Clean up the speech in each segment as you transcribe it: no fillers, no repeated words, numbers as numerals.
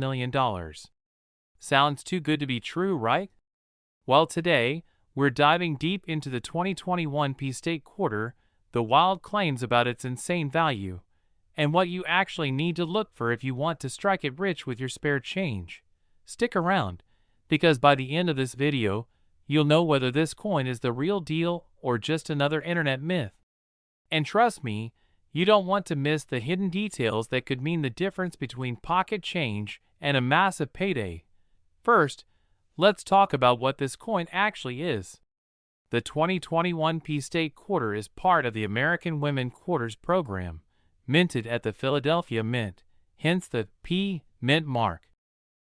million. Sounds too good to be true, right? Well, today, we're diving deep into the 2021 P-State quarter, the wild claims about its insane value, and what you actually need to look for if you want to strike it rich with your spare change. Stick around, because by the end of this video, you'll know whether this coin is the real deal or just another internet myth. And trust me, you don't want to miss the hidden details that could mean the difference between pocket change and a massive payday. First, let's talk about what this coin actually is. The 2021 P-State quarter is part of the American Women Quarters program, minted at the Philadelphia Mint, hence the P Mint mark.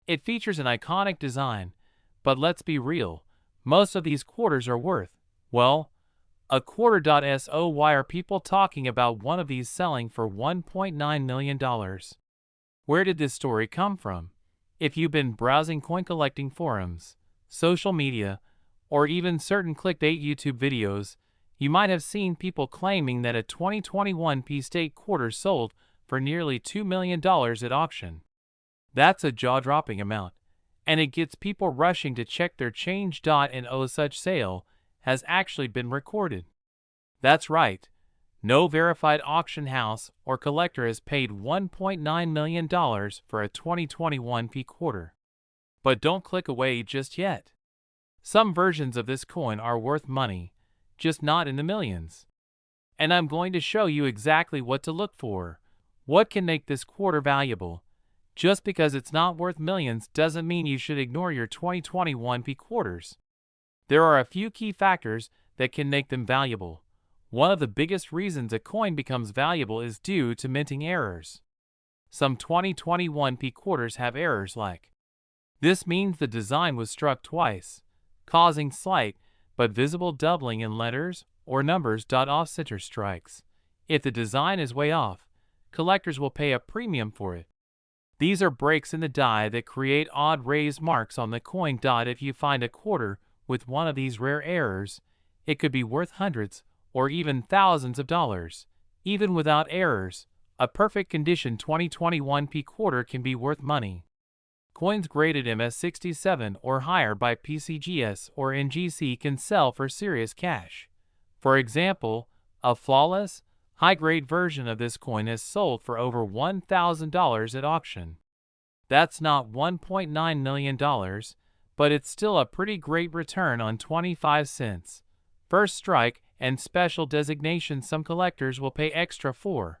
It features an iconic design, but let's be real, most of these quarters are worth, well, a quarter. So why are people talking about one of these selling for $1.9 million? Where did this story come from? If you've been browsing coin collecting forums, social media, or even certain clickbait YouTube videos, you might have seen people claiming that a 2021 P-State quarter sold for nearly $2 million at auction. That's a jaw-dropping amount, and it gets people rushing to check their change. And no such sale has actually been recorded. That's right, no verified auction house or collector has paid $1.9 million for a 2021 P quarter. But don't click away just yet. Some versions of this coin are worth money, just not in the millions. And I'm going to show you exactly what to look for. What can make this quarter valuable? Just because it's not worth millions doesn't mean you should ignore your 2021 P quarters. There are a few key factors that can make them valuable. One of the biggest reasons a coin becomes valuable is due to minting errors. Some 2021 P quarters have errors like. This means the design was struck twice, causing slight but visible doubling in letters or numbers. Off-center strikes. If the design is way off, collectors will pay a premium for it. These are breaks in the die that create odd raised marks on the coin. If you find a quarter with one of these rare errors, it could be worth hundreds or even thousands of dollars. Even without errors, a perfect condition 2021 P quarter can be worth money. Coins graded MS67 or higher by PCGS or NGC can sell for serious cash. For example, a flawless, high-grade version of this coin has sold for over $1,000 at auction. That's not $1.9 million, but it's still a pretty great return on 25 cents. First strike and special designation. Some collectors will pay extra for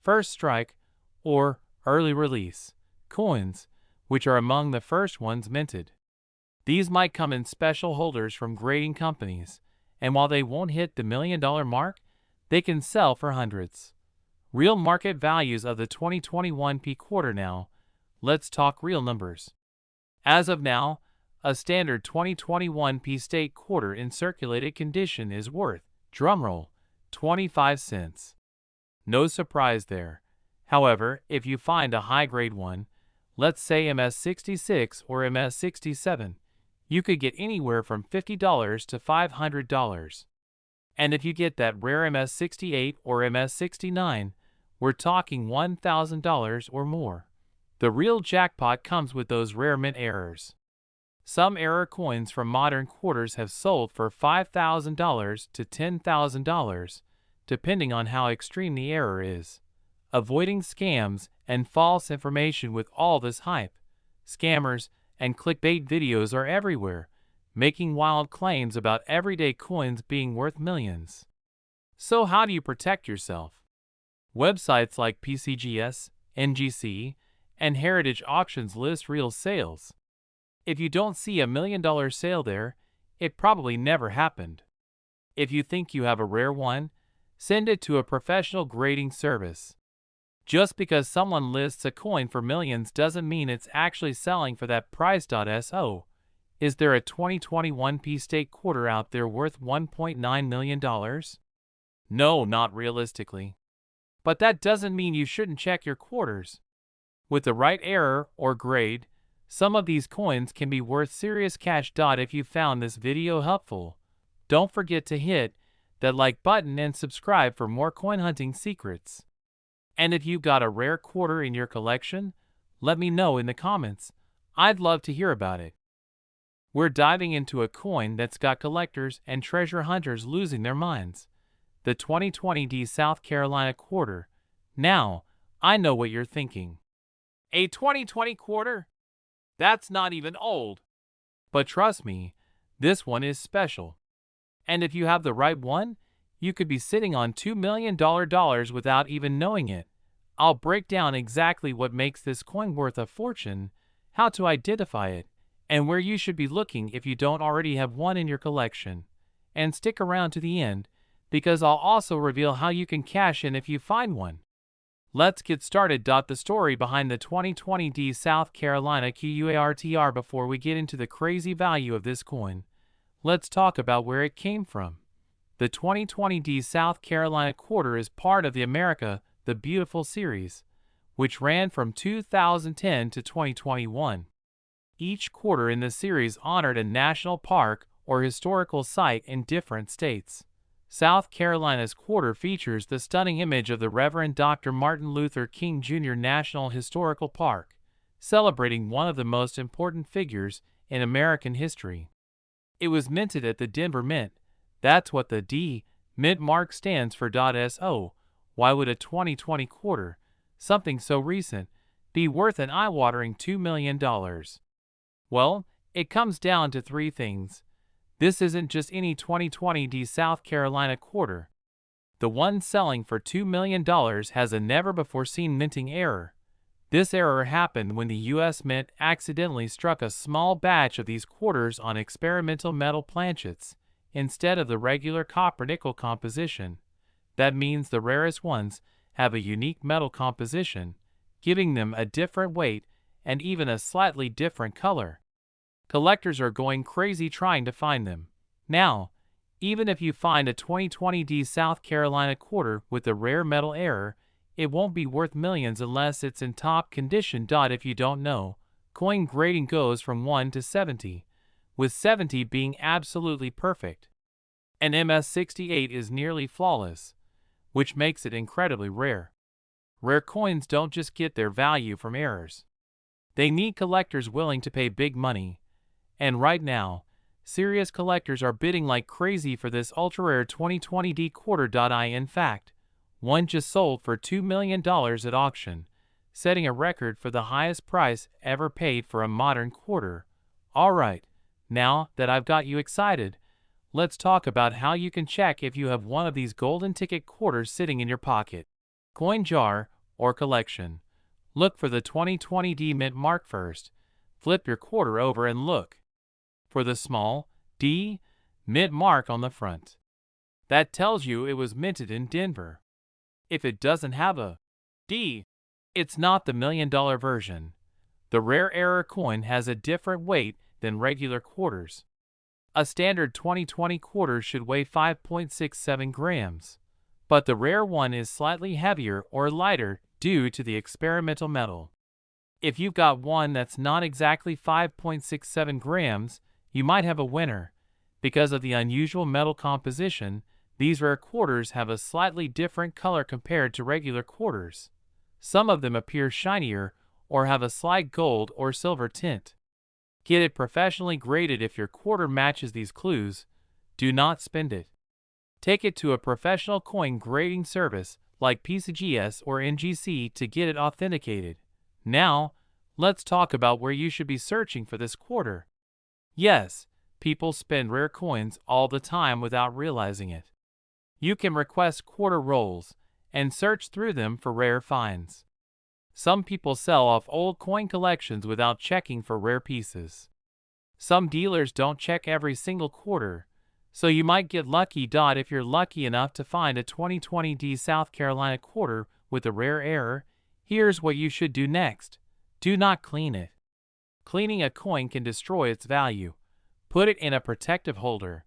first strike or early release coins, which are among the first ones minted. These might come in special holders from grading companies, and while they won't hit the $1 million mark, they can sell for hundreds. Real market values of the 2021 P quarter. Now, let's talk real numbers. As of now, a standard 2021 P-State quarter in circulated condition is worth, drumroll, 25 cents. No surprise there. However, if you find a high-grade one, let's say MS66 or MS67, you could get anywhere from $50 to $500. And if you get that rare MS68 or MS69, we're talking $1,000 or more. The real jackpot comes with those rare mint errors. Some error coins from modern quarters have sold for $5,000 to $10,000, depending on how extreme the error is. Avoiding scams and false information with all this hype. Scammers and clickbait videos are everywhere, making wild claims about everyday coins being worth millions. So how do you protect yourself? Websites like PCGS, NGC, and Heritage Auctions list real sales. If you don't see a $1 million sale there, it probably never happened. If you think you have a rare one, send it to a professional grading service. Just because someone lists a coin for millions doesn't mean it's actually selling for that price. So, is there a 2021 P-State quarter out there worth $1.9 million? No, not realistically. But that doesn't mean you shouldn't check your quarters. With the right error or grade, some of these coins can be worth serious cash. If you found this video helpful, don't forget to hit that like button and subscribe for more coin hunting secrets. And if you've got a rare quarter in your collection, Let me know in the comments. I'd love to hear about it. We're diving into a coin that's got collectors and treasure hunters losing their minds. The 2020 D South Carolina quarter. Now, I know what you're thinking. A 2020 quarter? That's not even old. But trust me, this one is special. And if you have the right one, you could be sitting on $2 million without even knowing it. I'll break down exactly what makes this coin worth a fortune, how to identify it, and where you should be looking if you don't already have one in your collection. And stick around to the end, because I'll also reveal how you can cash in if you find one. Let's get started. The story behind the 2020 D South Carolina QUARTR. Before we get into the crazy value of this coin, let's talk about where it came from. The 2020 D South Carolina quarter is part of the America the Beautiful series, which ran from 2010 to 2021. Each quarter in the series honored a national park or historical site in different states. South Carolina's quarter features the stunning image of the Reverend Dr. Martin Luther King Jr. National Historical Park, celebrating one of the most important figures in American history. It was minted at the Denver Mint. That's what the D Mint mark stands for. So, why would a 2020 quarter, something so recent, be worth an eye-watering $2 million? Well, it comes down to three things. This isn't just any 2020 D South Carolina quarter. The one selling for $2 million has a never-before-seen minting error. This error happened when the U.S. Mint accidentally struck a small batch of these quarters on experimental metal planchets instead of the regular copper-nickel composition. That means the rarest ones have a unique metal composition, giving them a different weight and even a slightly different color. Collectors are going crazy trying to find them. Now, even if you find a 2020 D South Carolina quarter with a rare metal error, it won't be worth millions unless it's in top condition. If you don't know, coin grading goes from 1 to 70, with 70 being absolutely perfect. An MS68 is nearly flawless, which makes it incredibly rare. Rare coins don't just get their value from errors. They need collectors willing to pay big money. And right now, serious collectors are bidding like crazy for this ultra-rare 2020 D quarter. In fact, one just sold for $2 million at auction, setting a record for the highest price ever paid for a modern quarter. Alright, now that I've got you excited, let's talk about how you can check if you have one of these golden ticket quarters sitting in your pocket. Coin jar or collection. Look for the 2020 D Mint mark first. Flip your quarter over and look for the small D Mint mark on the front. That tells you it was minted in Denver. If it doesn't have a D, it's not the $1 million version. The rare error coin has a different weight than regular quarters. A standard 2020 quarter should weigh 5.67 grams, but the rare one is slightly heavier or lighter due to the experimental metal. If you've got one that's not exactly 5.67 grams, you might have a winner. Because of the unusual metal composition, these rare quarters have a slightly different color compared to regular quarters. Some of them appear shinier or have a slight gold or silver tint. Get it professionally graded. If your quarter matches these clues, do not spend it. Take it to a professional coin grading service like PCGS or NGC to get it authenticated. Now, let's talk about where you should be searching for this quarter. Yes, people spend rare coins all the time without realizing it. You can request quarter rolls and search through them for rare finds. Some people sell off old coin collections without checking for rare pieces. Some dealers don't check every single quarter, so you might get lucky. If you're lucky enough to find a 2020 D South Carolina quarter with a rare error, here's what you should do next. Do not clean it. Cleaning a coin can destroy its value. Put it in a protective holder.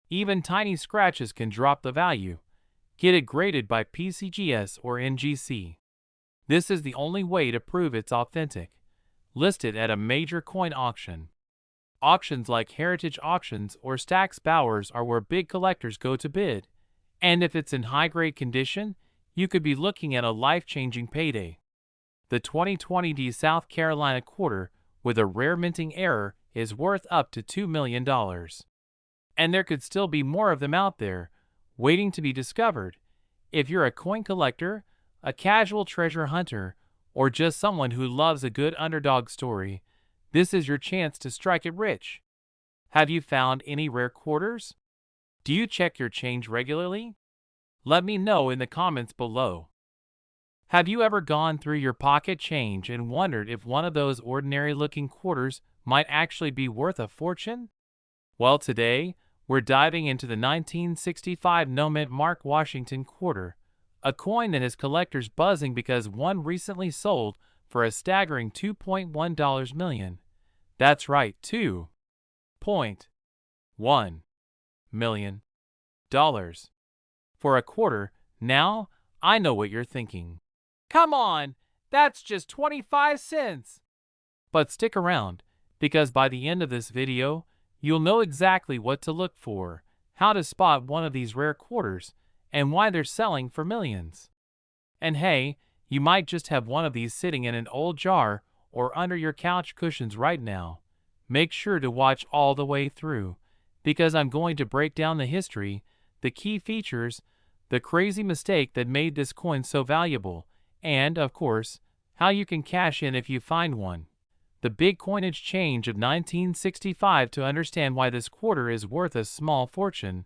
Even tiny scratches can drop the value. Get it graded by PCGS or NGC. This is the only way to prove it's authentic. List it at a major coin auction. Auctions like Heritage Auctions or Stack's Bowers are where big collectors go to bid. And if it's in high-grade condition, you could be looking at a life-changing payday. The 2020 South Carolina quarter with a rare minting error is worth up to $2 million. And there could still be more of them out there, waiting to be discovered. If you're a coin collector, a casual treasure hunter, or just someone who loves a good underdog story, this is your chance to strike it rich. Have you found any rare quarters? Do you check your change regularly? Let me know in the comments below. Have you ever gone through your pocket change and wondered if one of those ordinary-looking quarters might actually be worth a fortune? Well, today, we're diving into the 1965 no-mint Mark Washington quarter, a coin that has collectors buzzing because one recently sold for a staggering $2.1 million. That's right, $2.1 million. For a quarter. Now, I know what you're thinking. Come on, that's just 25 cents. But stick around, because by the end of this video, you'll know exactly what to look for, how to spot one of these rare quarters, and why they're selling for millions. And hey, you might just have one of these sitting in an old jar or under your couch cushions right now. Make sure to watch all the way through, because I'm going to break down the history, the key features, the crazy mistake that made this coin so valuable, and, of course, how you can cash in if you find one. The big coinage change of 1965. To understand why this quarter is worth a small fortune,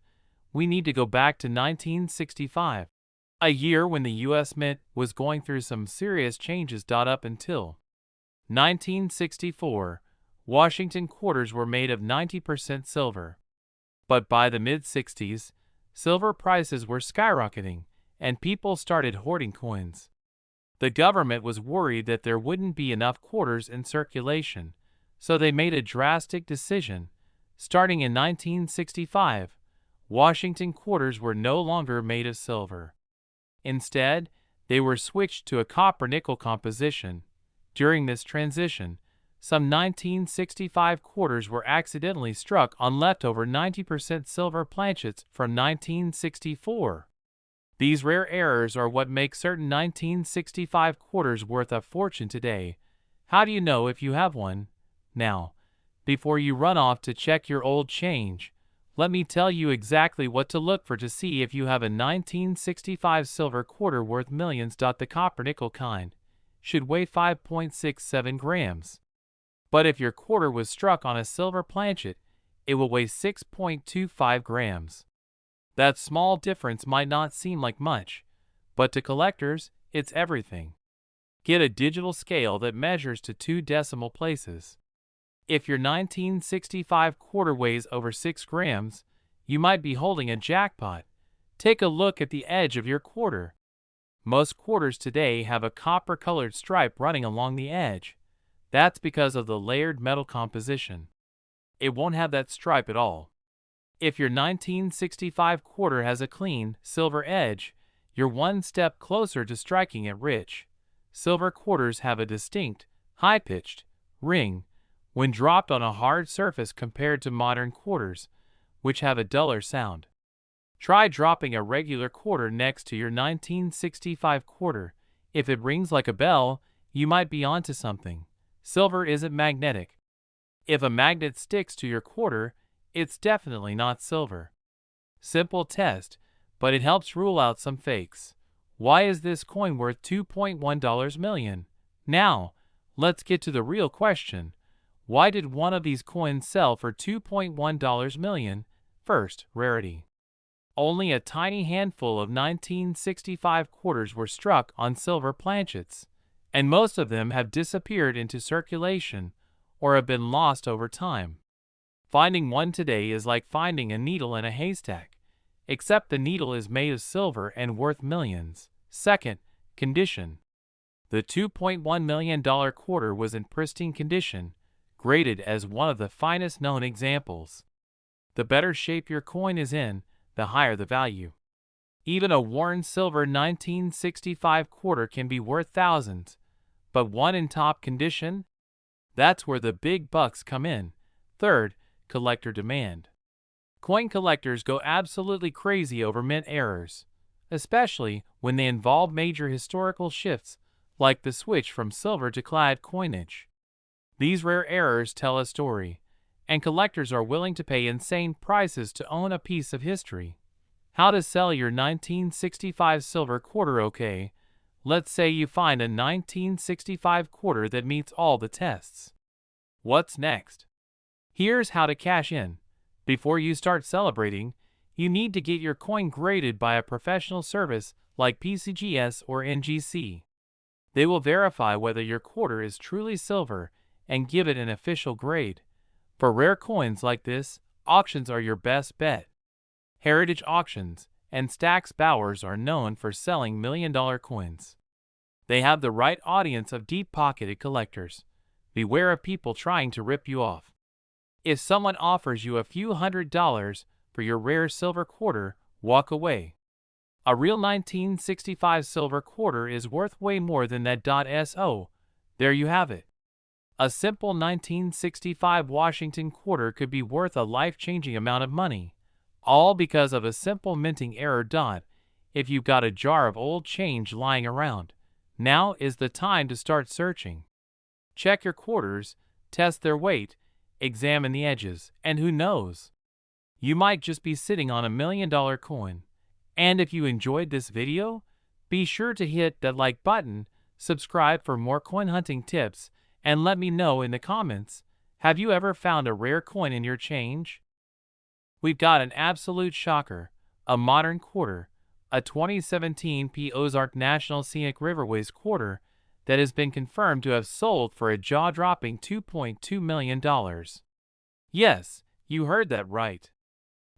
we need to go back to 1965, a year when the U.S. Mint was going through some serious changes. Up until 1964, Washington quarters were made of 90% silver. But by the mid-60s, silver prices were skyrocketing, and people started hoarding coins. The government was worried that there wouldn't be enough quarters in circulation, so they made a drastic decision. Starting in 1965, Washington quarters were no longer made of silver. Instead, they were switched to a copper-nickel composition. During this transition, some 1965 quarters were accidentally struck on leftover 90% silver planchets from 1964. These rare errors are what make certain 1965 quarters worth a fortune today. How do you know if you have one? Now, before you run off to check your old change, let me tell you exactly what to look for to see if you have a 1965 silver quarter worth millions. The copper-nickel kind should weigh 5.67 grams. But if your quarter was struck on a silver planchet, it will weigh 6.25 grams. That small difference might not seem like much, but to collectors, it's everything. Get a digital scale that measures to 2 decimal places. If your 1965 quarter weighs over 6 grams, you might be holding a jackpot. Take a look at the edge of your quarter. Most quarters today have a copper-colored stripe running along the edge. That's because of the layered metal composition. It won't have that stripe at all. If your 1965 quarter has a clean, silver edge, you're one step closer to striking it rich. Silver quarters have a distinct, high-pitched ring when dropped on a hard surface compared to modern quarters, which have a duller sound. Try dropping a regular quarter next to your 1965 quarter. If it rings like a bell, you might be onto something. Silver isn't magnetic. If a magnet sticks to your quarter, it's definitely not silver. Simple test, but it helps rule out some fakes. Why is this coin worth $2.1 million? Now, let's get to the real question. Why did one of these coins sell for $2.1 million? First, rarity. Only a tiny handful of 1965 quarters were struck on silver planchets, and most of them have disappeared into circulation or have been lost over time. Finding one today is like finding a needle in a haystack, except the needle is made of silver and worth millions. Second, condition. The $2.1 million quarter was in pristine condition, graded as one of the finest known examples. The better shape your coin is in, the higher the value. Even a worn silver 1965 quarter can be worth thousands, but one in top condition? That's where the big bucks come in. Third, collector demand. Coin collectors go absolutely crazy over mint errors, especially when they involve major historical shifts like the switch from silver to clad coinage. These rare errors tell a story, and collectors are willing to pay insane prices to own a piece of history. How to sell your 1965 silver quarter? Okay, let's say you find a 1965 quarter that meets all the tests. What's next? Here's how to cash in. Before you start celebrating, you need to get your coin graded by a professional service like PCGS or NGC. They will verify whether your quarter is truly silver and give it an official grade. For rare coins like this, auctions are your best bet. Heritage Auctions and Stack's Bowers are known for selling million-dollar coins. They have the right audience of deep-pocketed collectors. Beware of people trying to rip you off. If someone offers you a few $100s for your rare silver quarter, walk away. A real 1965 silver quarter is worth way more than that. So, there you have it. A simple 1965 Washington quarter could be worth a life-changing amount of money, all because of a simple minting error. If you've got a jar of old change lying around, now is the time to start searching. Check your quarters, test their weight, examine the edges, and who knows? You might just be sitting on $1 million coin. And if you enjoyed this video, be sure to hit that like button, subscribe for more coin hunting tips, and let me know in the comments, have you ever found a rare coin in your change? We've got an absolute shocker, a modern quarter, a 2017 P. Ozark National Scenic Riverways quarter that has been confirmed to have sold for a jaw-dropping $2.2 million. Yes, you heard that right.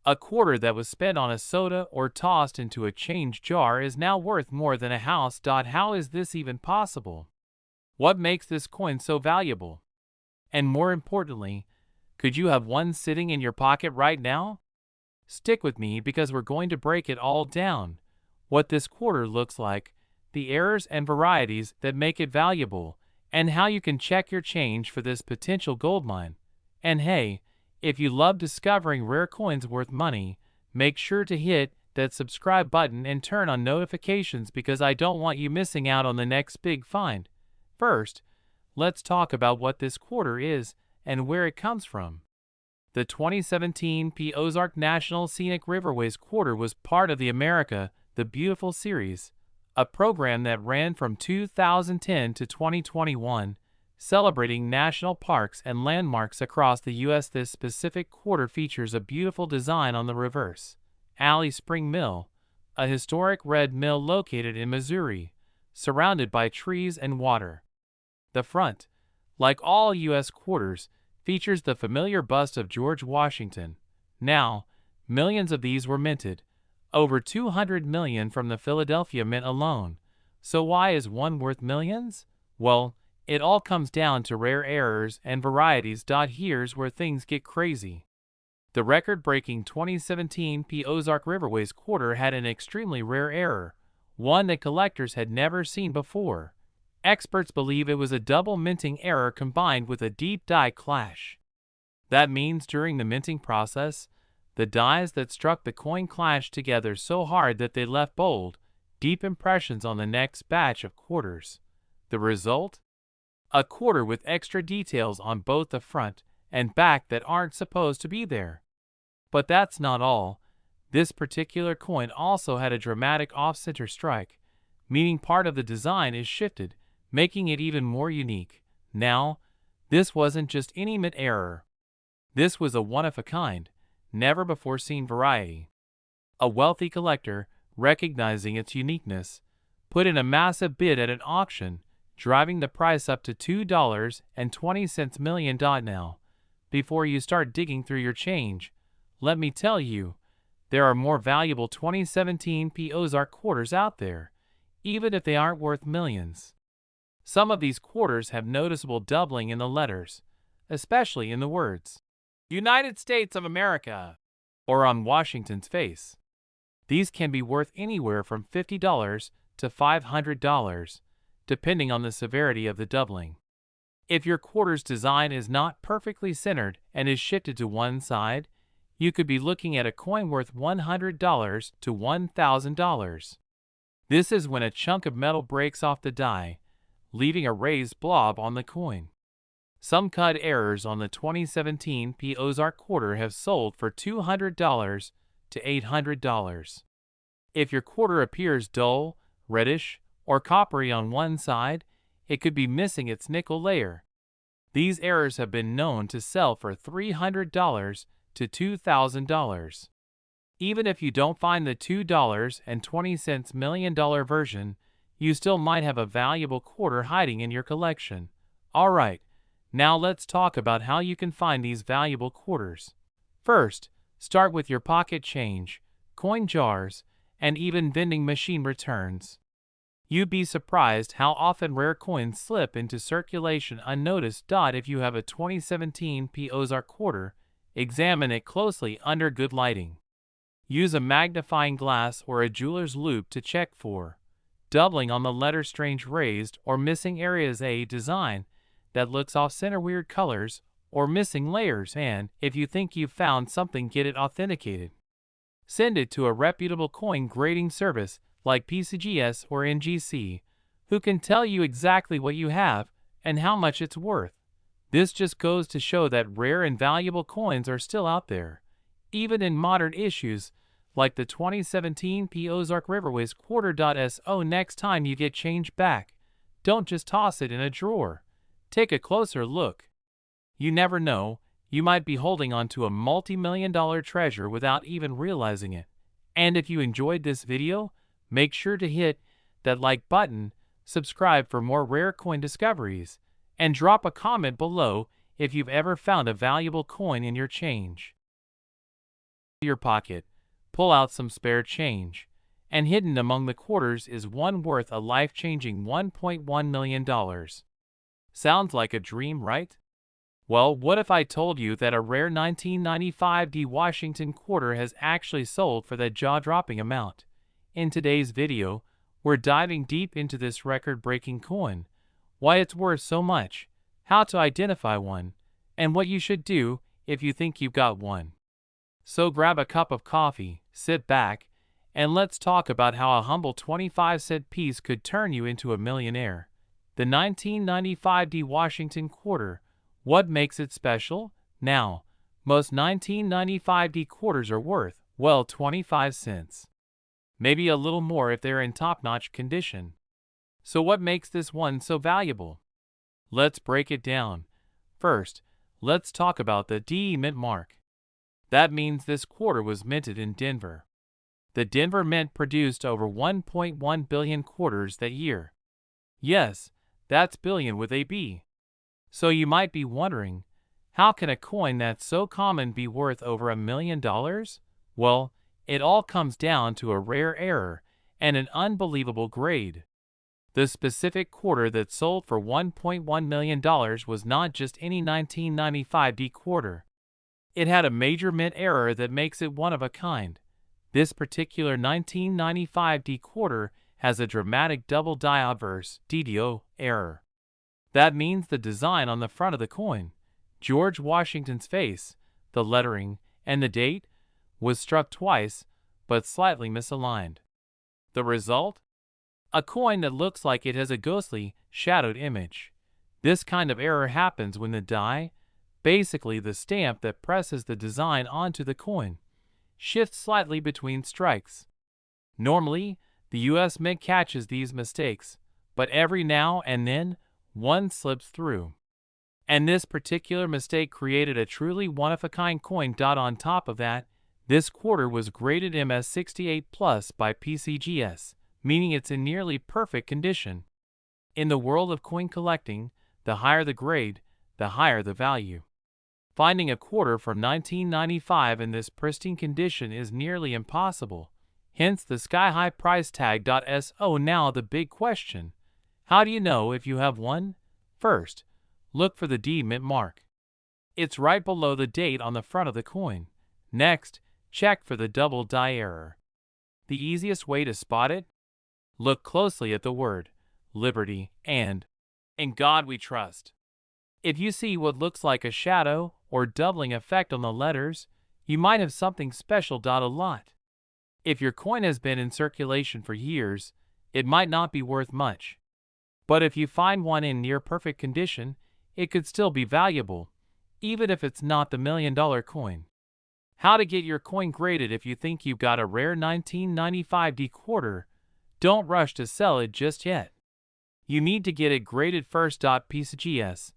A quarter that was spent on a soda or tossed into a change jar is now worth more than a house. How is this even possible? What makes this coin so valuable? And more importantly, could you have one sitting in your pocket right now? Stick with me because we're going to break it all down. What this quarter looks like, the errors and varieties that make it valuable, and how you can check your change for this potential goldmine. And hey, if you love discovering rare coins worth money, make sure to hit that subscribe button and turn on notifications because I don't want you missing out on the next big find. First, let's talk about what this quarter is and where it comes from. The 2017 P. Ozark National Scenic Riverways quarter was part of the America the Beautiful series, a program that ran from 2010 to 2021, celebrating national parks and landmarks across the U.S. This specific quarter features a beautiful design on the reverse. Alley Spring Mill, a historic red mill located in Missouri, surrounded by trees and water. The front, like all U.S. quarters, features the familiar bust of George Washington. Now, millions of these were minted, over 200 million from the Philadelphia Mint alone. So why is one worth millions? Well, it all comes down to rare errors and varieties. Here's where things get crazy. The record-breaking 2017 P. Ozark Riverways quarter had an extremely rare error, one that collectors had never seen before. Experts believe it was a double minting error combined with a deep die clash. That means during the minting process, the dies that struck the coin clashed together so hard that they left bold, deep impressions on the next batch of quarters. The result? A quarter with extra details on both the front and back that aren't supposed to be there. But that's not all. This particular coin also had a dramatic off-center strike, meaning part of the design is shifted, making it even more unique. Now, this wasn't just any mint error. This was a one-of-a-kind, never-before-seen variety. A wealthy collector, recognizing its uniqueness, put in a massive bid at an auction, driving the price up to $2.20 million. Now, before you start digging through your change, let me tell you, there are more valuable 2017 P. Ozark quarters out there, even if they aren't worth millions. Some of these quarters have noticeable doubling in the letters, especially in the words, United States of America, or on Washington's face. These can be worth anywhere from $50 to $500, depending on the severity of the doubling. If your quarter's design is not perfectly centered and is shifted to one side, you could be looking at a coin worth $100 to $1,000. This is when a chunk of metal breaks off the die, leaving a raised blob on the coin. Some cut errors on the 2017 P Ozark quarter have sold for $200 to $800. If your quarter appears dull, reddish, or coppery on one side, it could be missing its nickel layer. These errors have been known to sell for $300 to $2,000. Even if you don't find the $2.20 million version, you still might have a valuable quarter hiding in your collection. Alright, now let's talk about how you can find these valuable quarters. First, start with your pocket change, coin jars, and even vending machine returns. You'd be surprised how often rare coins slip into circulation unnoticed. If you have a 2017 P Ozark quarter, examine it closely under good lighting. Use a magnifying glass or a jeweler's loupe to check for doubling on the letter, strange raised or missing areas, a design that looks off-center, weird colors, or missing layers, and if you think you've found something, get it authenticated. Send it to a reputable coin grading service like PCGS or NGC, who can tell you exactly what you have and how much it's worth. This just goes to show that rare and valuable coins are still out there, even in modern issues like the 2017 P Ozark Riverways quarter. So next time you get change back, don't just toss it in a drawer. Take a closer look. You never know, you might be holding on to a multi-million-dollar treasure without even realizing it. And if you enjoyed this video, make sure to hit that like button, subscribe for more rare coin discoveries, and drop a comment below if you've ever found a valuable coin in your change. Your pocket, pull out some spare change, and hidden among the quarters is one worth a life-changing $1.1 million. Sounds like a dream, right? Well, what if I told you that a rare 1995 D Washington quarter has actually sold for that jaw-dropping amount? In today's video, we're diving deep into this record-breaking coin, why it's worth so much, how to identify one, and what you should do if you think you've got one. So grab a cup of coffee, sit back, and let's talk about how a humble 25-cent piece could turn you into a millionaire. The 1995 D Washington quarter. What makes it special? Now, most 1995 D quarters are worth, well, 25 cents. Maybe a little more if they're in top-notch condition. So what makes this one so valuable? Let's break it down. First, let's talk about the DE Mint mark. That means this quarter was minted in Denver. The Denver Mint produced over 1.1 billion quarters that year. Yes, that's billion with a B. So you might be wondering, how can a coin that's so common be worth over $1 million? Well, it all comes down to a rare error and an unbelievable grade. The specific quarter that sold for $1.1 million was not just any 1995 D quarter. It had a major mint error that makes it one of a kind. This particular 1995 D quarter has a dramatic double die-obverse (DDO) error. That means the design on the front of the coin, George Washington's face, the lettering, and the date, was struck twice, but slightly misaligned. The result? A coin that looks like it has a ghostly, shadowed image. This kind of error happens when the die, basically the stamp that presses the design onto the coin, shifts slightly between strikes. Normally, the US Mint catches these mistakes, but every now and then, one slips through. And this particular mistake created a truly one-of-a-kind coin. On top of that, this quarter was graded MS68+ by PCGS, meaning it's in nearly perfect condition. In the world of coin collecting, the higher the grade, the higher the value. Finding a quarter from 1995 in this pristine condition is nearly impossible, hence the sky-high price tag. So now the big question, how do you know if you have one? First, look for the D Mint mark. It's right below the date on the front of the coin. Next, check for the double die error. The easiest way to spot it? Look closely at the word Liberty and "In God We Trust." If you see what looks like a shadow or doubling effect on the letters, you might have something special. A lot. If your coin has been in circulation for years, it might not be worth much. But if you find one in near perfect condition, it could still be valuable, even if it's not the $1,000,000 coin. How to get your coin graded. If you think you've got a rare 1995 D quarter, don't rush to sell it just yet. You need to get it graded first. PCGS,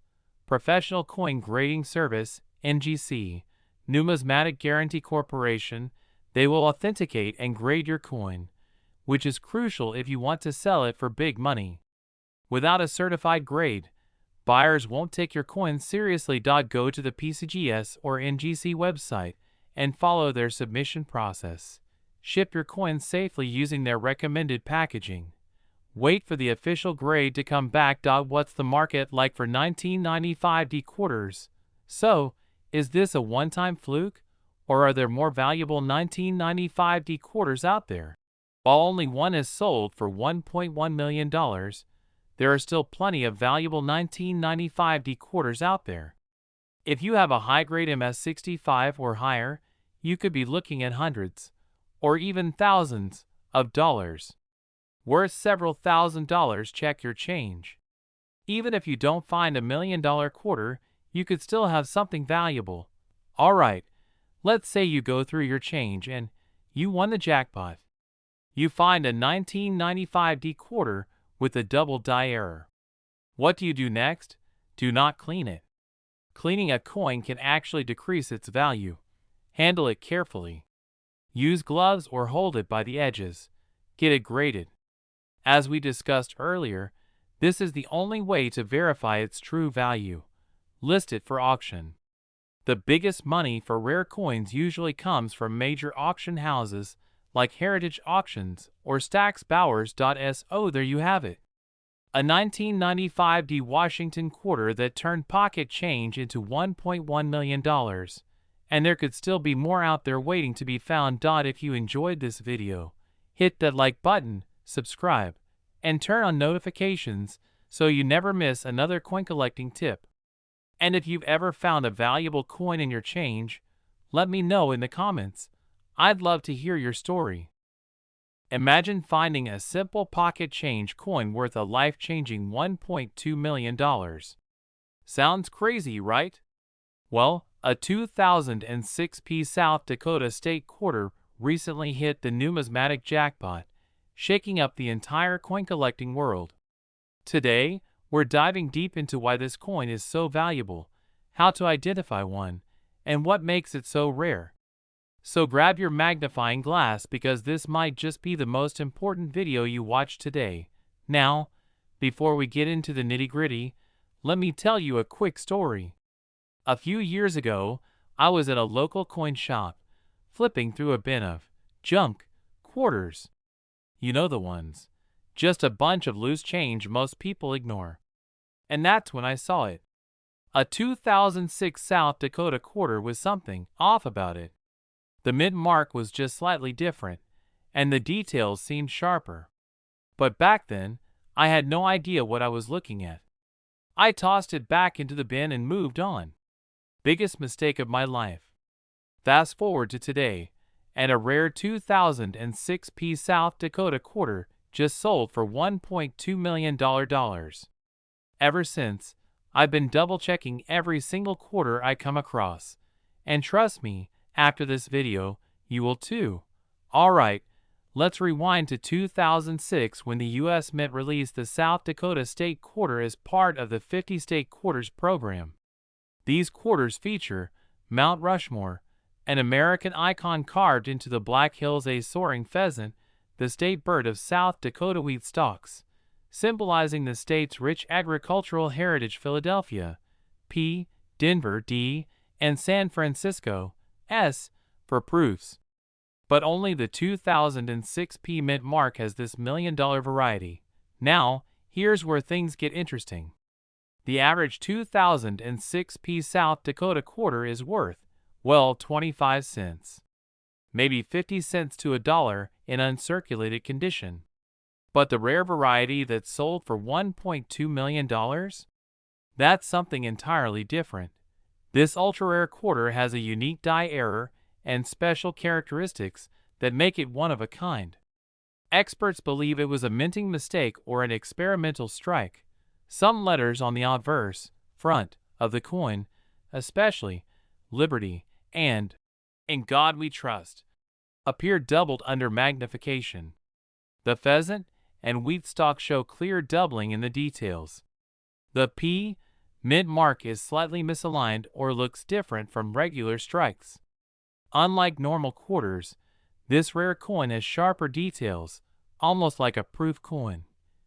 Professional Coin Grading Service, NGC, Numismatic Guarantee Corporation, they will authenticate and grade your coin, which is crucial if you want to sell it for big money. Without a certified grade, buyers won't take your coin seriously. Go to the PCGS or NGC website and follow their submission process. Ship your coins safely using their recommended packaging. Wait for the official grade to come back. What's the market like for 1995 D quarters? So, is this a one-time fluke, or are there more valuable 1995 D quarters out there? While only one is sold for $1.1 million, there are still plenty of valuable 1995 D quarters out there. If you have a high-grade MS65 or higher, you could be looking at hundreds, or even thousands, of dollars. Worth several $1,000s. Check your change. Even if you don't find a $1,000,000 quarter, you could still have something valuable. Alright, let's say you go through your change and you won the jackpot. You find a 1995 D quarter with a double die error. What do you do next? Do not clean it. Cleaning a coin can actually decrease its value. Handle it carefully. Use gloves or hold it by the edges. Get it graded. As we discussed earlier, this is the only way to verify its true value. List it for auction. The biggest money for rare coins usually comes from major auction houses like Heritage Auctions or Stack's Bowers.so. There you have it. A 1995 D Washington quarter that turned pocket change into $1.1 million. And there could still be more out there waiting to be found. If you enjoyed this video, hit that like button, subscribe, and turn on notifications so you never miss another coin collecting tip. And if you've ever found a valuable coin in your change, let me know in the comments. I'd love to hear your story. Imagine finding a simple pocket change coin worth a life-changing $1.2 million. Sounds crazy, right? Well, a 2006 South Dakota State quarter recently hit the numismatic jackpot, shaking up the entire coin collecting world. Today, we're diving deep into why this coin is so valuable, how to identify one, and what makes it so rare. So grab your magnifying glass because this might just be the most important video you watch today. Now, before we get into the nitty-gritty, let me tell you a quick story. A few years ago, I was at a local coin shop, flipping through a bin of junk quarters. You know the ones. Just a bunch of loose change most people ignore. And that's when I saw it. A 2006 South Dakota quarter was something off about it. The mid mark was just slightly different, and the details seemed sharper. But back then, I had no idea what I was looking at. I tossed it back into the bin and moved on. Biggest mistake of my life. Fast forward to today, and a rare 2006 South Dakota quarter just sold for $1.2 million. Ever since, I've been double-checking every single quarter I come across. And trust me, after this video, you will too. Alright, let's rewind to 2006 when the U.S. Mint released the South Dakota State Quarter as part of the 50 State Quarters program. These quarters feature Mount Rushmore, an American icon carved into the Black Hills, a soaring pheasant, the state bird of South Dakota wheat stalks, symbolizing the state's rich agricultural heritage. Philadelphia, P, Denver, D, and San Francisco, S, for proofs. But only the 2006 Mint mark has this $1 million variety. Now, here's where things get interesting. The average 2006 South Dakota quarter is worth, well, 25 cents. Maybe 50 cents to $1 in uncirculated condition. But the rare variety that's sold for $1.2 million? That's something entirely different. This ultra-rare quarter has a unique die error and special characteristics that make it one of a kind. Experts believe it was a minting mistake or an experimental strike. Some letters on the obverse front of the coin, especially Liberty and In God We Trust, appear doubled under magnification. The pheasant and wheat stalk show clear doubling in the details. The P mint mark is slightly misaligned or looks different from regular strikes. Unlike normal quarters, this rare coin has sharper details, almost like a proof coin.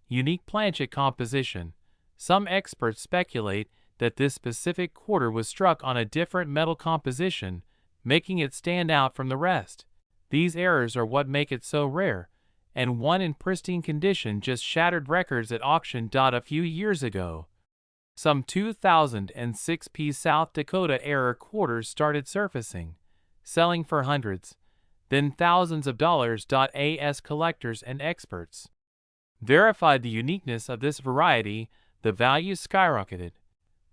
Unique planchet composition. Some experts speculate that this specific quarter was struck on a different metal composition, making it stand out from the rest. These errors are what make it so rare, and one in pristine condition just shattered records at auction. A few years ago, some 2006 South Dakota era quarters started surfacing, selling for hundreds, then thousands of dollars. As collectors and experts verified the uniqueness of this variety, the value skyrocketed.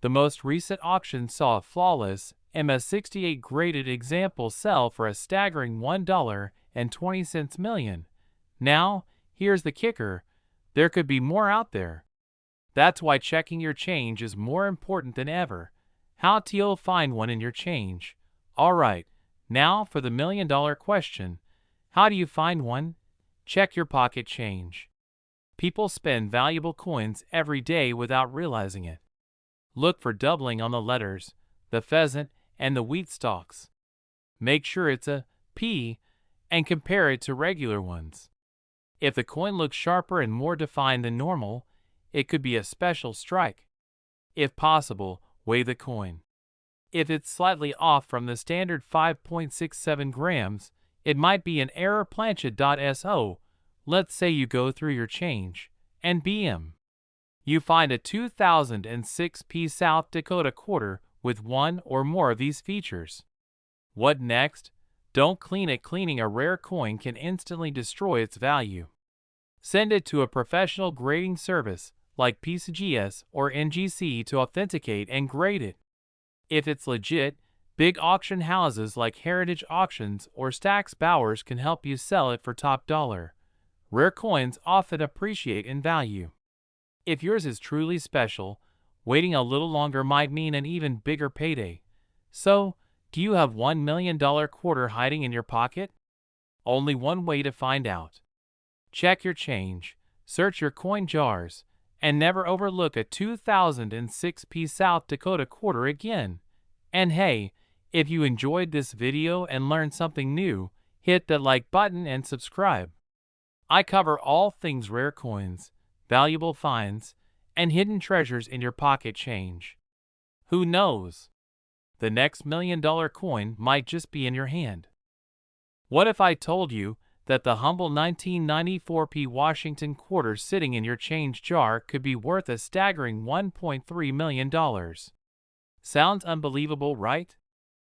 The most recent auction saw a flawless MS68 graded example sell for a staggering $1.20 million. Now, here's the kicker: there could be more out there. That's why checking your change is more important than ever. How do you find one in your change? Alright, now for the $1 million question. How do you find one? Check your pocket change. People spend valuable coins every day without realizing it. Look for doubling on the letters, the pheasant, and the wheat stalks. Make sure it's a P and compare it to regular ones. If the coin looks sharper and more defined than normal, it could be a special strike. If possible, weigh the coin. If it's slightly off from the standard 5.67 grams, it might be an error. Planchet.so. Let's say you go through your change, and BM. You find a 2006 South Dakota quarter with one or more of these features. What next? Don't clean it. Cleaning a rare coin can instantly destroy its value. Send it to a professional grading service like PCGS or NGC to authenticate and grade it. If it's legit, big auction houses like Heritage Auctions or Stack's Bowers can help you sell it for top dollar. Rare coins often appreciate in value. If yours is truly special, waiting a little longer might mean an even bigger payday. So, do you have $1 million quarter hiding in your pocket? Only one way to find out. Check your change, search your coin jars, and never overlook a 2006 South Dakota quarter again. And hey, if you enjoyed this video and learned something new, hit the like button and subscribe. I cover all things rare coins, valuable finds, and hidden treasures in your pocket change. Who knows? The next $1 million coin might just be in your hand. What if I told you that the humble 1994 Washington quarter sitting in your change jar could be worth a staggering $1.3 million? Sounds unbelievable, right?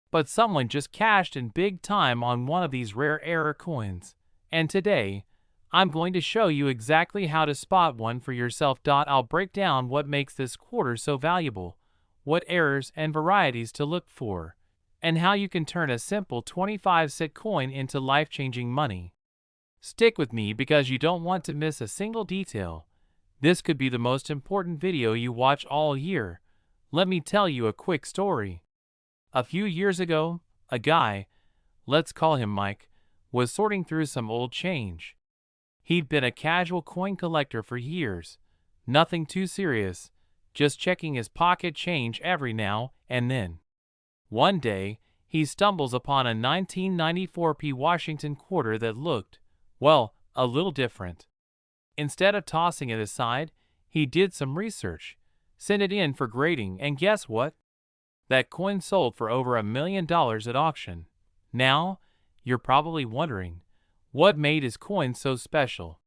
But someone just cashed in big time on one of these rare error coins, and today, I'm going to show you exactly how to spot one for yourself. I'll break down what makes this quarter so valuable, what errors and varieties to look for, and how you can turn a simple 25-cent coin into life-changing money. Stick with me because you don't want to miss a single detail. This could be the most important video you watch all year. Let me tell you a quick story. A few years ago, a guy, let's call him Mike, was sorting through some old change. He'd been a casual coin collector for years, nothing too serious, just checking his pocket change every now and then. One day, he stumbles upon a 1994 Washington quarter that looked, well, a little different. Instead of tossing it aside, he did some research, sent it in for grading, and guess what? That coin sold for over $1 million at auction. Now, you're probably wondering, what made his coin so special?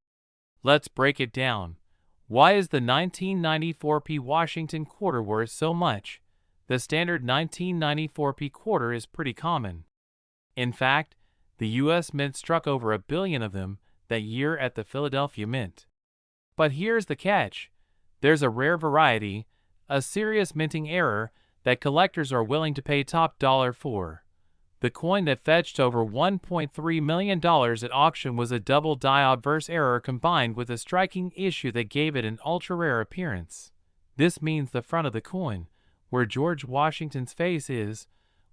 Let's break it down. Why is the 1994 Washington quarter worth so much? The standard 1994 quarter is pretty common. In fact, the U.S. Mint struck over 1 billion of them that year at the Philadelphia Mint. But here's the catch. There's a rare variety, a serious minting error, that collectors are willing to pay top dollar for. The coin that fetched over $1.3 million at auction was a double die obverse error combined with a striking issue that gave it an ultra-rare appearance. This means the front of the coin, where George Washington's face is,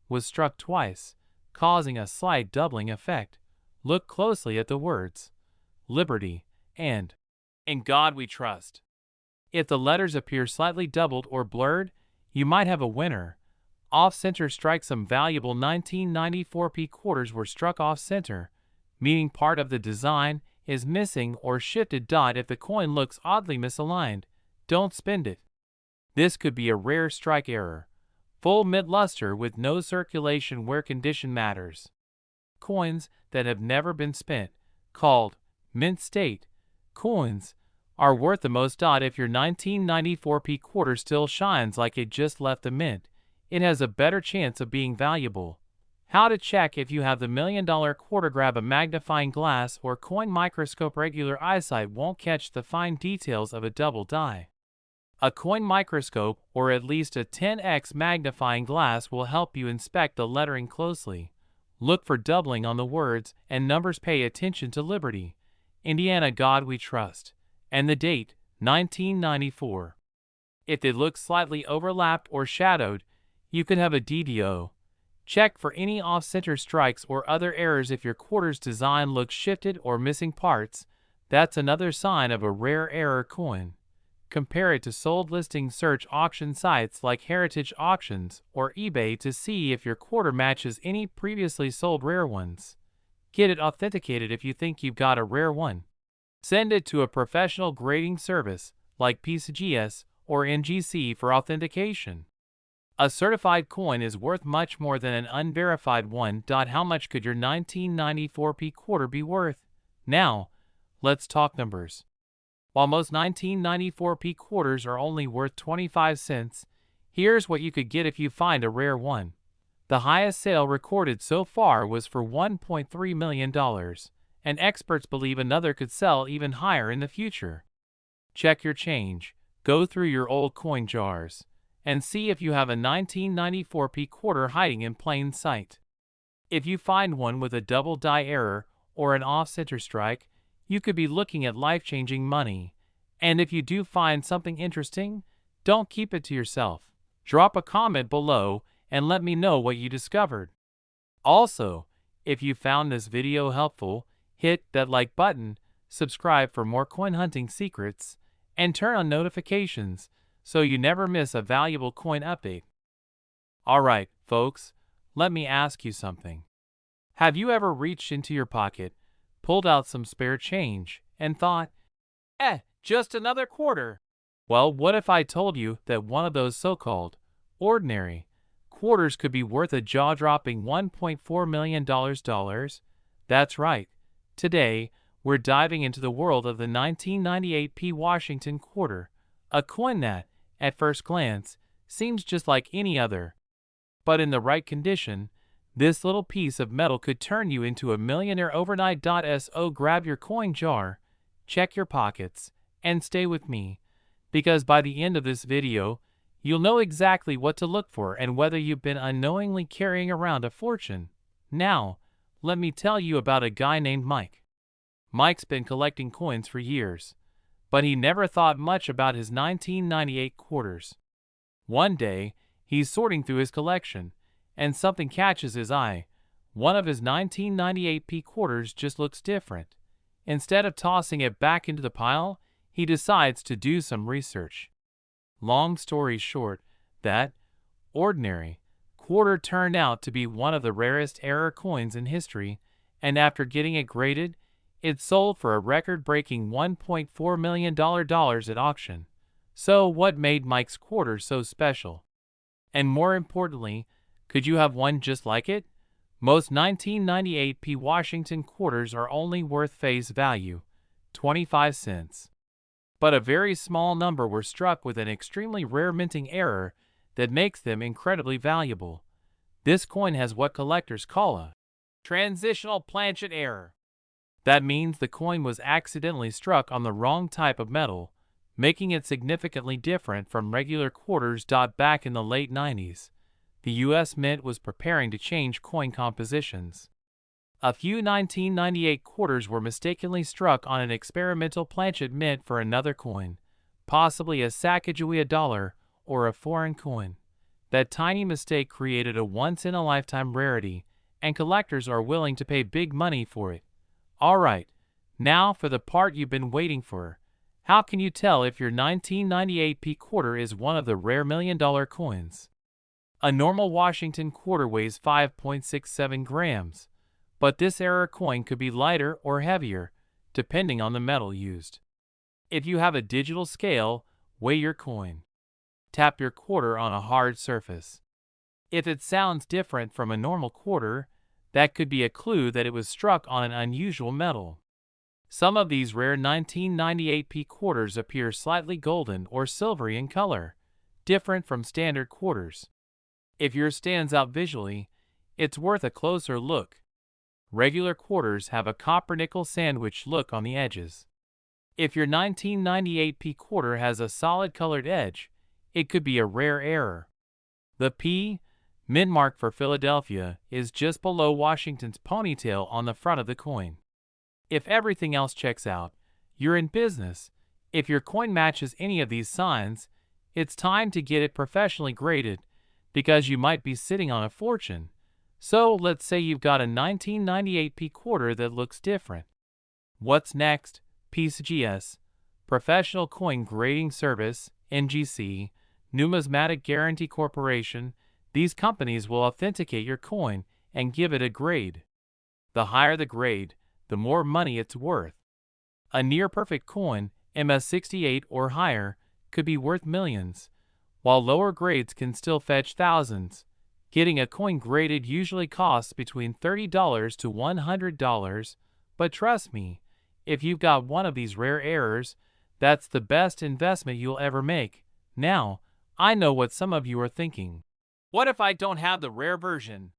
was struck twice, causing a slight doubling effect. Look closely at the words, Liberty, and In God We Trust. If the letters appear slightly doubled or blurred, you might have a winner. Off-center strikes. Some valuable 1994 P quarters were struck off-center, meaning part of the design is missing or shifted. If the coin looks oddly misaligned, don't spend it. This could be a rare strike error. Full mid-luster with no circulation where condition matters. Coins that have never been spent, called mint state coins, are worth the most. If your 1994 P quarter still shines like it just left the mint, it has a better chance of being valuable. How to check if you have the $1 million quarter? Grab a magnifying glass or coin microscope. Regular eyesight won't catch the fine details of a double die. A coin microscope, or at least a 10x magnifying glass, will help you inspect the lettering closely. Look for doubling on the words and numbers. Pay attention to Liberty, Indiana, God We Trust, and the date, 1994. If they look slightly overlapped or shadowed, you could have a DDO. Check for any off-center strikes or other errors. If your quarter's design looks shifted or missing parts, that's another sign of a rare error coin. Compare it to sold listings. Search auction sites like Heritage Auctions or eBay to see if your quarter matches any previously sold rare ones. Get it authenticated if you think you've got a rare one. Send it to a professional grading service like PCGS or NGC for authentication. A certified coin is worth much more than an unverified one. How much could your 1994 P quarter be worth? Now, let's talk numbers. While most 1994 P quarters are only worth 25 cents, here's what you could get if you find a rare one. The highest sale recorded so far was for $1.3 million, and experts believe another could sell even higher in the future. Check your change, go through your old coin jars, and see if you have a 1994 P quarter hiding in plain sight. If you find one with a double die error or an off-center strike, you could be looking at life-changing money. And if you do find something interesting, don't keep it to yourself. Drop a comment below and let me know what you discovered. Also, if you found this video helpful, hit that like button, subscribe for more coin hunting secrets, and turn on notifications so you never miss a valuable coin update. Alright, folks, let me ask you something. Have you ever reached into your pocket, pulled out some spare change, and thought, just another quarter? Well, what if I told you that one of those so-called ordinary quarters could be worth a jaw-dropping $1.4 million? That's right. Today, we're diving into the world of the 1998 P Washington quarter, a coin that, at first glance, seems just like any other. But in the right condition, this little piece of metal could turn you into a millionaire overnight. So grab your coin jar, check your pockets, and stay with me, because by the end of this video, you'll know exactly what to look for and whether you've been unknowingly carrying around a fortune. Now, let me tell you about a guy named Mike. Mike's been collecting coins for years, but he never thought much about his 1998 quarters. One day, he's sorting through his collection, and something catches his eye. One of his 1998 P quarters just looks different. Instead of tossing it back into the pile, he decides to do some research. Long story short, that ordinary quarter turned out to be one of the rarest error coins in history, and after getting it graded, it sold for a record-breaking $1.4 million at auction. So what made Mike's quarter so special? And more importantly, could you have one just like it? Most 1998 P Washington quarters are only worth face value, 25 cents. But a very small number were struck with an extremely rare minting error that makes them incredibly valuable. This coin has what collectors call a transitional planchet error. That means the coin was accidentally struck on the wrong type of metal, making it significantly different from regular quarters. Back in the late 90s, the U.S. Mint was preparing to change coin compositions. A few 1998 quarters were mistakenly struck on an experimental planchet mint for another coin, possibly a Sacagawea dollar or a foreign coin. That tiny mistake created a once-in-a-lifetime rarity, and collectors are willing to pay big money for it. Alright, now for the part you've been waiting for. How can you tell if your 1998 P quarter is one of the rare $1,000,000 coins? A normal Washington quarter weighs 5.67 grams, but this era coin could be lighter or heavier, depending on the metal used. If you have a digital scale, weigh your coin. Tap your quarter on a hard surface. If it sounds different from a normal quarter, that could be a clue that it was struck on an unusual metal. Some of these rare 1998 P quarters appear slightly golden or silvery in color, different from standard quarters. If yours stands out visually, it's worth a closer look. Regular quarters have a copper-nickel sandwich look on the edges. If your 1998 P quarter has a solid colored edge, it could be a rare error. The P, mint mark for Philadelphia, is just below Washington's ponytail on the front of the coin. If everything else checks out, you're in business. If your coin matches any of these signs, it's time to get it professionally graded, because you might be sitting on a fortune. So let's say you've got a 1998 P quarter that looks different. What's next? PCGS, Professional Coin Grading Service, NGC, Numismatic Guarantee Corporation. These companies will authenticate your coin and give it a grade. The higher the grade, the more money it's worth. A near-perfect coin, MS68 or higher, could be worth millions, while lower grades can still fetch thousands. Getting a coin graded usually costs between $30 to $100, but trust me, if you've got one of these rare errors, that's the best investment you'll ever make. Now, I know what some of you are thinking. What if I don't have the rare version?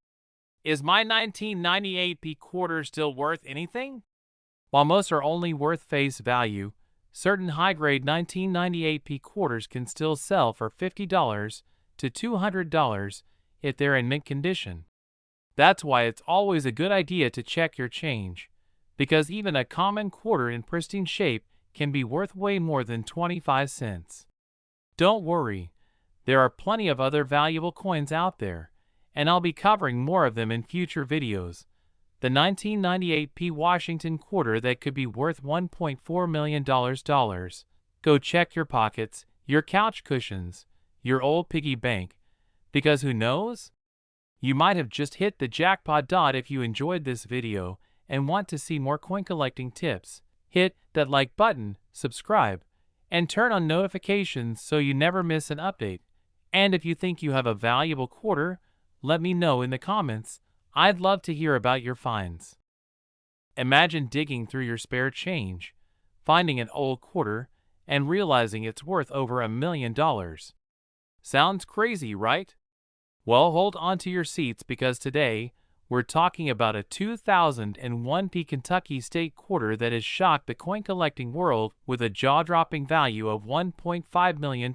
Is my 1998 P quarter still worth anything? While most are only worth face value, certain high-grade 1998 P quarters can still sell for $50 to $200 if they're in mint condition. That's why it's always a good idea to check your change, because even a common quarter in pristine shape can be worth way more than 25 cents. Don't worry, there are plenty of other valuable coins out there, and I'll be covering more of them in future videos. The 1998 P Washington quarter that could be worth $1.4 million. Go check your pockets, your couch cushions, your old piggy bank, because who knows? You might have just hit the jackpot. If you enjoyed this video and want to see more coin collecting tips, hit that like button, subscribe, and turn on notifications so you never miss an update. And if you think you have a valuable quarter, let me know in the comments. I'd love to hear about your finds. Imagine digging through your spare change, finding an old quarter, and realizing it's worth over $1 million. Sounds crazy, right? Well, hold on to your seats, because today we're talking about a 2001 P Kentucky State quarter that has shocked the coin collecting world with a jaw-dropping value of $1.5 million.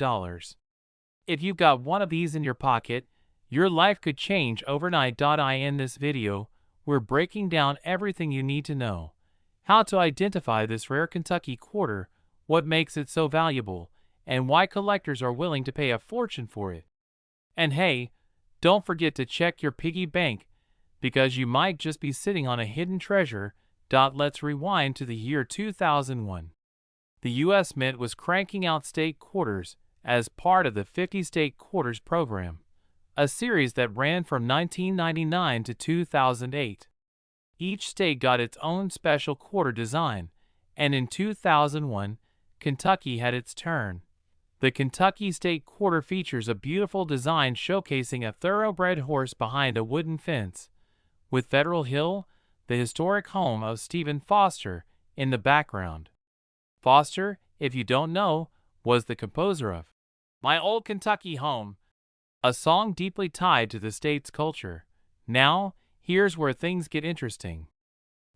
If you've got one of these in your pocket, your life could change overnight. In this video, we're breaking down everything you need to know: how to identify this rare Kentucky quarter, what makes it so valuable, and why collectors are willing to pay a fortune for it. And hey, don't forget to check your piggy bank, because you might just be sitting on a hidden treasure. Let's rewind to the year 2001. The U.S. Mint was cranking out state quarters as part of the 50 State Quarters program, a series that ran from 1999 to 2008. Each state got its own special quarter design, and in 2001, Kentucky had its turn. The Kentucky State Quarter features a beautiful design showcasing a thoroughbred horse behind a wooden fence, with Federal Hill, the historic home of Stephen Foster, in the background. Foster, if you don't know, was the composer of "My Old Kentucky Home," a song deeply tied to the state's culture. Now, here's where things get interesting.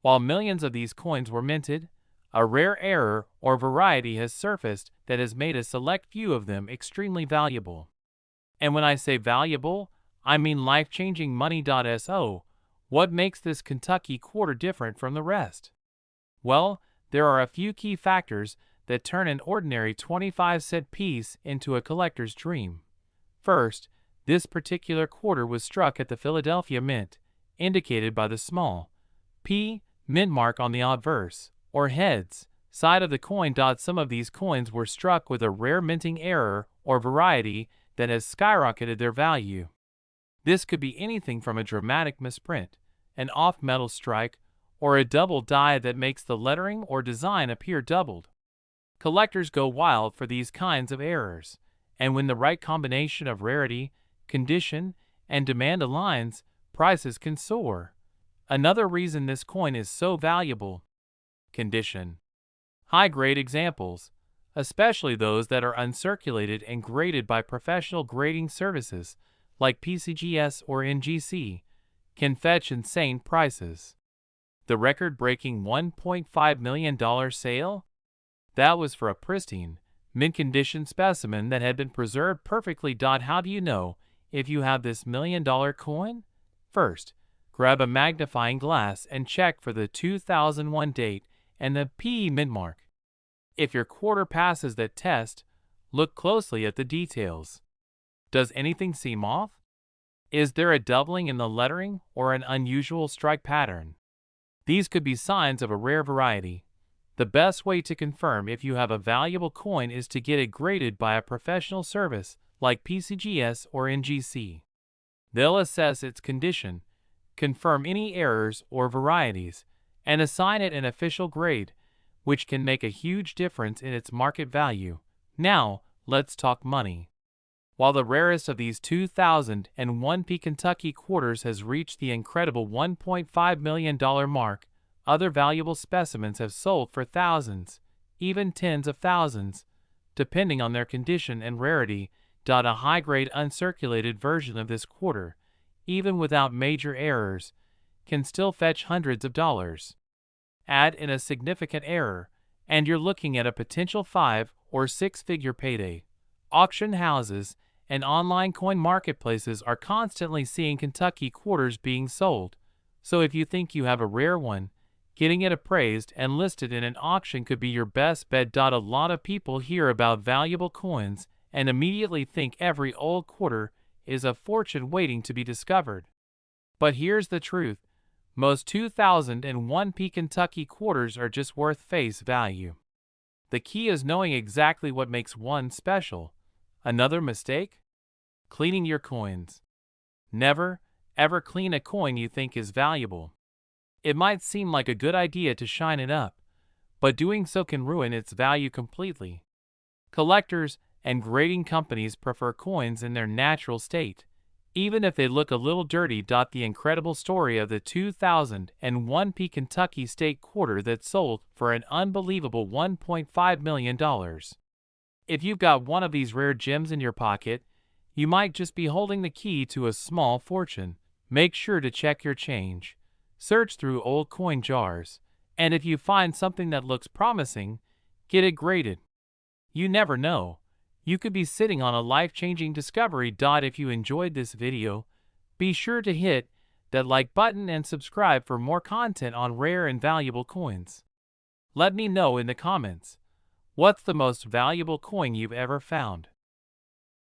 While millions of these coins were minted, a rare error or variety has surfaced that has made a select few of them extremely valuable. And when I say valuable, I mean life-changing money.so. What makes this Kentucky quarter different from the rest? Well, there are a few key factors that turn an ordinary 25-cent piece into a collector's dream. First, this particular quarter was struck at the Philadelphia Mint, indicated by the small P mint mark on the obverse, or heads, side of the coin. Some of these coins were struck with a rare minting error or variety that has skyrocketed their value. This could be anything from a dramatic misprint, an off-metal strike, or a double die that makes the lettering or design appear doubled. Collectors go wild for these kinds of errors, and when the right combination of rarity, condition, and demand aligns, prices can soar. Another reason this coin is so valuable: condition. High-grade examples, especially those that are uncirculated and graded by professional grading services like PCGS or NGC, can fetch insane prices. The record-breaking $1.5 million sale? That was for a pristine, mint-condition specimen that had been preserved perfectly. How do you know if you have this $1 million coin? First, grab a magnifying glass and check for the 2001 date and the PE mint mark. If your quarter passes that test, look closely at the details. Does anything seem off? Is there a doubling in the lettering or an unusual strike pattern? These could be signs of a rare variety. The best way to confirm if you have a valuable coin is to get it graded by a professional service like PCGS or NGC. They'll assess its condition, confirm any errors or varieties, and assign it an official grade, which can make a huge difference in its market value. Now, let's talk money. While the rarest of these 2001 Kentucky quarters has reached the incredible $1.5 million mark, other valuable specimens have sold for thousands, even tens of thousands, depending on their condition and rarity. A high-grade uncirculated version of this quarter, even without major errors, can still fetch hundreds of dollars. Add in a significant error, and you're looking at a potential 5- or 6-figure payday. Auction houses and online coin marketplaces are constantly seeing Kentucky quarters being sold, so if you think you have a rare one, getting it appraised and listed in an auction could be your best bet. A lot of people hear about valuable coins and immediately think every old quarter is a fortune waiting to be discovered. But here's the truth: most 2001 Kentucky quarters are just worth face value. The key is knowing exactly what makes one special. Another mistake? Cleaning your coins. Never, ever clean a coin you think is valuable. It might seem like a good idea to shine it up, but doing so can ruin its value completely. Collectors and grading companies prefer coins in their natural state, even if they look a little dirty. The incredible story of the 2001 Kentucky State quarter that sold for an unbelievable $1.5 million. If you've got one of these rare gems in your pocket, you might just be holding the key to a small fortune. Make sure to check your change. Search through old coin jars, and if you find something that looks promising, get it graded. You never know. You could be sitting on a life-changing discovery. If you enjoyed this video, be sure to hit that like button and subscribe for more content on rare and valuable coins. Let me know in the comments, what's the most valuable coin you've ever found?